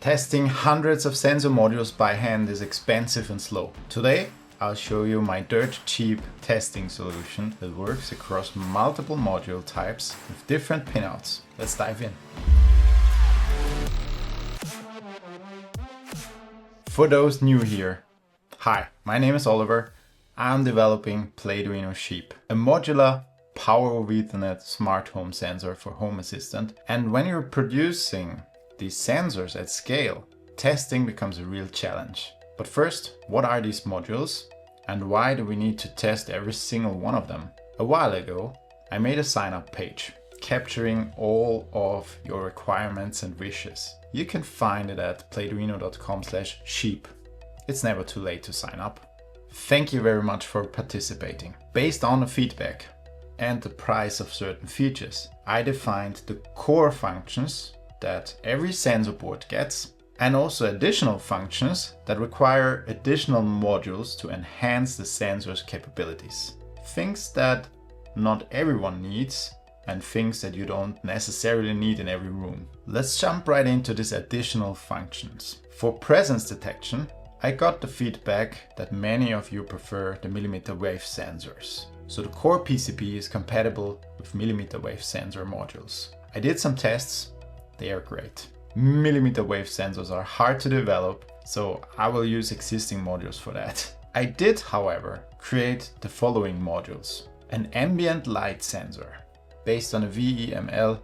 Testing hundreds of sensor modules by hand is expensive and slow. Today, I'll show you my dirt cheap testing solution that works across multiple module types with different pinouts. Let's dive in. For those new here, hi, my name is Oliver. I'm developing Playdrino Sheep, a modular Power over Ethernet smart home sensor for Home Assistant. And when you're producing these sensors at scale, testing becomes a real challenge. But first, what are these modules and why do we need to test every single one of them? A while ago, I made a sign-up page capturing all of your requirements and wishes. You can find it at playdrino.com/sheep. It's never too late to sign up. Thank you very much for participating. Based on the feedback and the price of certain features, I defined the core functions that every sensor board gets and also additional functions that require additional modules to enhance the sensor's capabilities. Things that not everyone needs and things that you don't necessarily need in every room. Let's jump right into these additional functions. For presence detection, I got the feedback that many of you prefer the millimeter wave sensors. So the core PCB is compatible with millimeter wave sensor modules. I did some tests, they are great. Millimeter wave sensors are hard to develop, so I will use existing modules for that. I did, however, create the following modules. An ambient light sensor based on a VEML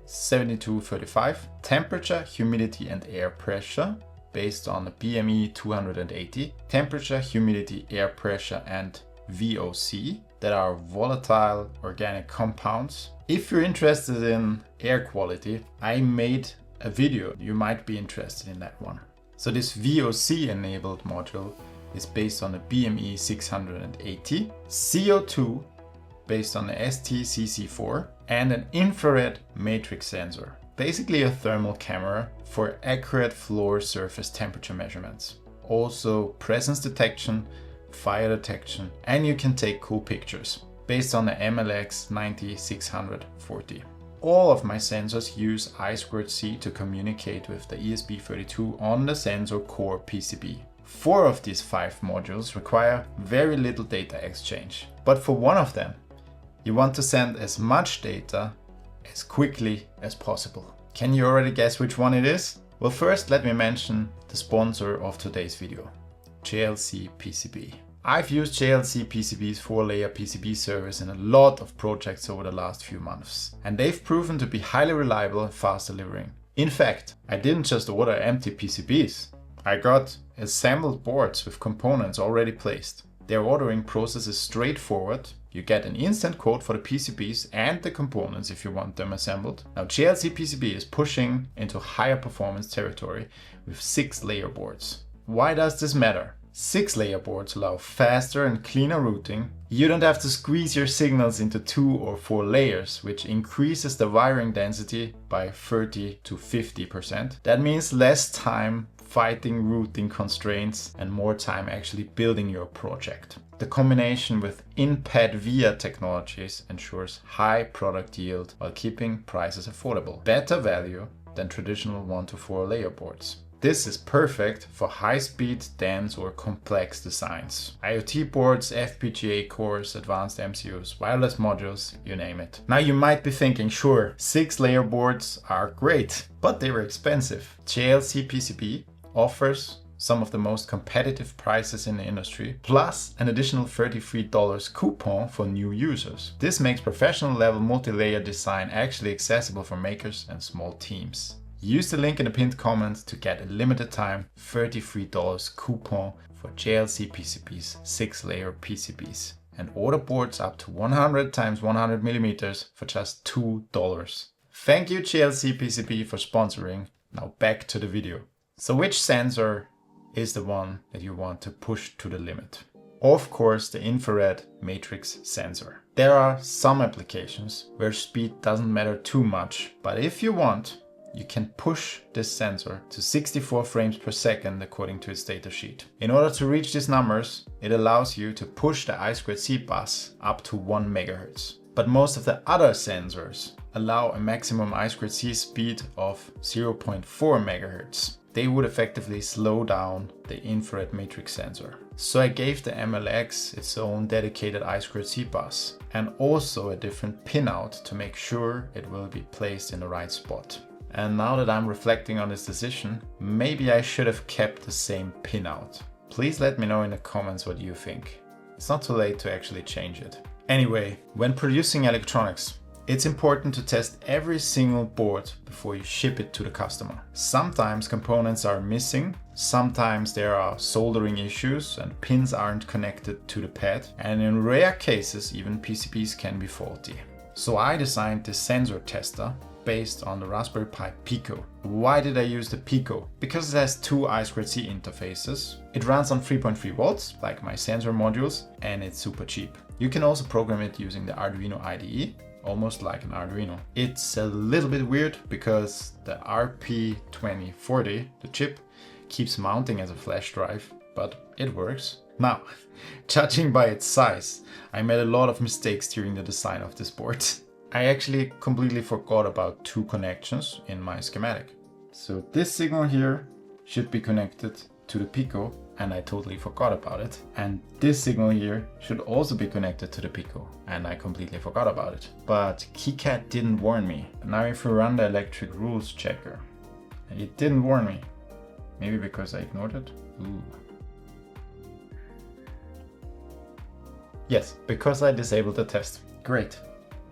7235, temperature, humidity and air pressure based on a BME 280, temperature, humidity, air pressure and VOC that are volatile organic compounds. If you're interested in air quality, I made a video. You might be interested in that one. So this VOC enabled module is based on a BME 680, CO2 based on the STCC4 and an infrared matrix sensor. Basically a thermal camera for accurate floor surface temperature measurements. Also presence detection, fire detection, and you can take cool pictures based on the MLX 90640. All of my sensors use I2C to communicate with the ESP32 on the sensor core PCB. 4 of these 5 modules require very little data exchange, but for one of them, you want to send as much data as quickly as possible. Can you already guess which one it is? Well, first let me mention the sponsor of today's video, JLCPCB. I've used JLCPCB's 4-layer PCB service in a lot of projects over the last few months, and they've proven to be highly reliable and fast delivering. In fact, I didn't just order empty PCBs. I got assembled boards with components already placed. Their ordering process is straightforward. You get an instant quote for the PCBs and the components if you want them assembled. Now JLCPCB is pushing into higher performance territory with 6-layer boards. Why does this matter? 6-layer boards allow faster and cleaner routing. You don't have to squeeze your signals into 2 or 4 layers, which increases the wiring density by 30 to 50%. That means less time fighting routing constraints and more time actually building your project. The combination with in-pad via technologies ensures high product yield while keeping prices affordable. Better value than traditional 1 to 4 layer boards. This is perfect for high-speed, dense or complex designs. IoT boards, FPGA cores, advanced MCUs, wireless modules, you name it. Now you might be thinking, sure, 6-layer boards are great, but they were expensive. JLCPCB offers some of the most competitive prices in the industry, plus an additional $33 coupon for new users. This makes professional level multi-layer design actually accessible for makers and small teams. Use the link in the pinned comment to get a limited time $33 coupon for JLCPCB's 6-layer PCBs and order boards up to 100 x 100 millimeters for just $2. Thank you JLCPCB for sponsoring. Now back to the video. So which sensor is the one that you want to push to the limit? Of course, the infrared matrix sensor. There are some applications where speed doesn't matter too much, but if you want, you can push this sensor to 64 frames per second according to its datasheet. In order to reach these numbers, it allows you to push the I2C bus up to 1 MHz. But most of the other sensors allow a maximum I2C speed of 0.4 MHz. they would effectively slow down the infrared matrix sensor. So I gave the MLX its own dedicated I2C bus and also a different pinout to make sure it will be placed in the right spot. And now that I'm reflecting on this decision, maybe I should have kept the same pinout. Please let me know in the comments what you think. It's not too late to actually change it. Anyway, when producing electronics, it's important to test every single board before you ship it to the customer. Sometimes components are missing, sometimes there are soldering issues and pins aren't connected to the pad, and in rare cases even PCBs can be faulty. So I designed this sensor tester based on the Raspberry Pi Pico. Why did I use the Pico? Because it has two I2C interfaces. It runs on 3.3 volts, like my sensor modules, and it's super cheap. You can also program it using the Arduino IDE, almost like an Arduino. It's a little bit weird because the RP2040, the chip, keeps mounting as a flash drive, but it works. Now, judging by its size, I made a lot of mistakes during the design of this board. I actually completely forgot about two connections in my schematic. So this signal here should be connected to the Pico, and I totally forgot about it. And this signal here should also be connected to the Pico, and I completely forgot about it. But KiCad didn't warn me. Now if we run the electric rules checker, it didn't warn me. Maybe because I ignored it? Ooh. Yes, because I disabled the test. Great.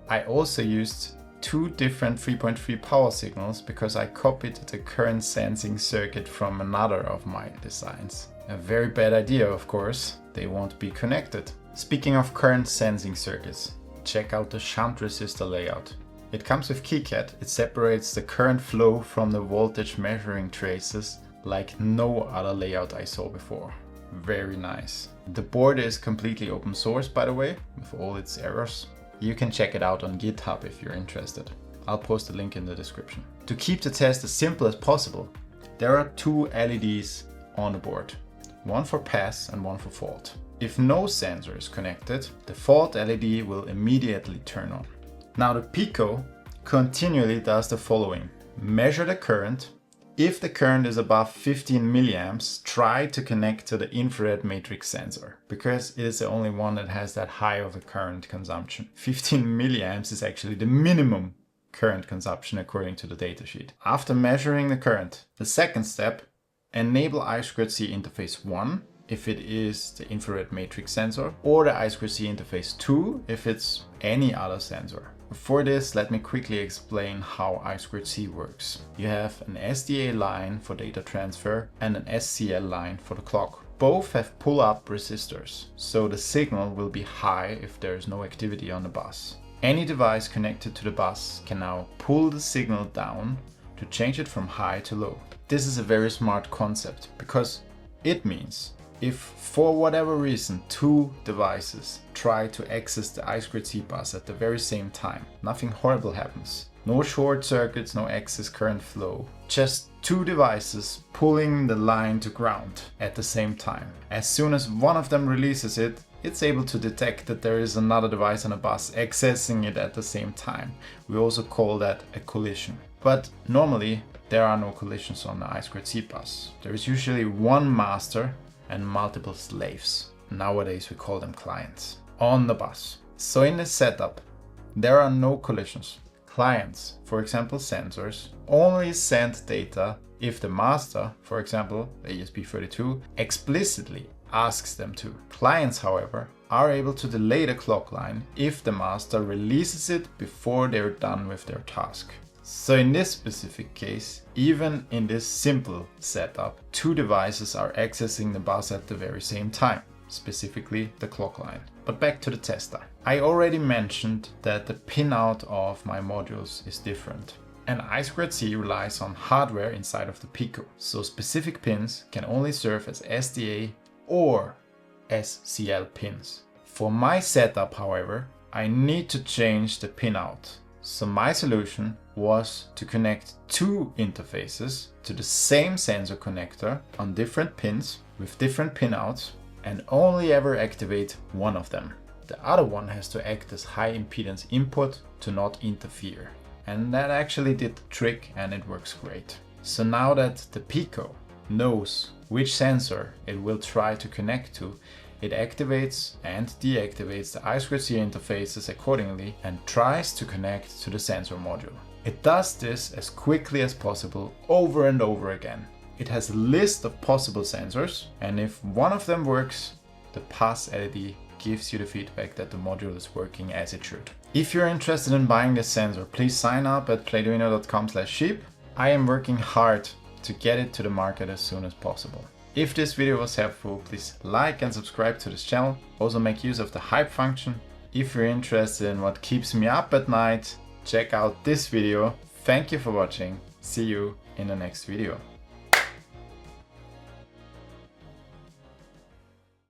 I also used two different 3.3 power signals because I copied the current sensing circuit from another of my designs. A very bad idea, of course. They won't be connected. Speaking of current sensing circuits, check out the shunt resistor layout. It comes with KiCad. It separates the current flow from the voltage measuring traces like no other layout I saw before. Very nice. The board is completely open source, by the way, with all its errors. You can check it out on GitHub if you're interested. I'll post a link in the description. To keep the test as simple as possible, there are two LEDs on the board. One for pass and one for fault. If no sensor is connected, the fault LED will immediately turn on. Now the Pico continually does the following. Measure the current. If the current is above 15 milliamps, try to connect to the infrared matrix sensor, because it is the only one that has that high of a current consumption. 15 milliamps is actually the minimum current consumption according to the datasheet. After measuring the current, the second step, enable I2C interface 1 if it is the infrared matrix sensor, or the I2C interface 2 if it's any other sensor. For this, let me quickly explain how I2C works. You have an SDA line for data transfer and an SCL line for the clock. Both have pull-up resistors, so the signal will be high if there is no activity on the bus. Any device connected to the bus can now pull the signal down to change it from high to low. This is a very smart concept because it means if for whatever reason two devices try to access the I2C bus at the very same time, nothing horrible happens. No short circuits, no excess current flow. Just two devices pulling the line to ground at the same time. As soon as one of them releases it, it's able to detect that there is another device on a bus accessing it at the same time. We also call that a collision. But normally there are no collisions on the I2C bus. There is usually one master and multiple slaves. Nowadays we call them clients on the bus. So in this setup, there are no collisions. Clients, for example sensors, only send data if the master, for example ESP32, explicitly asks them to. Clients, however, are able to delay the clock line if the master releases it before they're done with their task. So in this specific case, even in this simple setup, two devices are accessing the bus at the very same time, specifically the clock line. But back to the tester. I already mentioned that the pinout of my modules is different. And I2C relies on hardware inside of the Pico, so specific pins can only serve as SDA or SCL pins. For my setup, however, I need to change the pinout. So my solution was to connect two interfaces to the same sensor connector on different pins with different pinouts and only ever activate one of them. The other one has to act as high impedance input to not interfere. And that actually did the trick and it works great. So now that the Pico knows which sensor it will try to connect to, it activates and deactivates the I2C interfaces accordingly and tries to connect to the sensor module. It does this as quickly as possible over and over again. It has a list of possible sensors, and if one of them works, the pass LED gives you the feedback that the module is working as it should. If you're interested in buying this sensor, please sign up at playdrino.com/sheep. I am working hard to get it to the market as soon as possible. If this video was helpful, please like and subscribe to this channel. Also make use of the hype function. If you're interested in what keeps me up at night, check out this video. Thank you for watching. See you in the next video.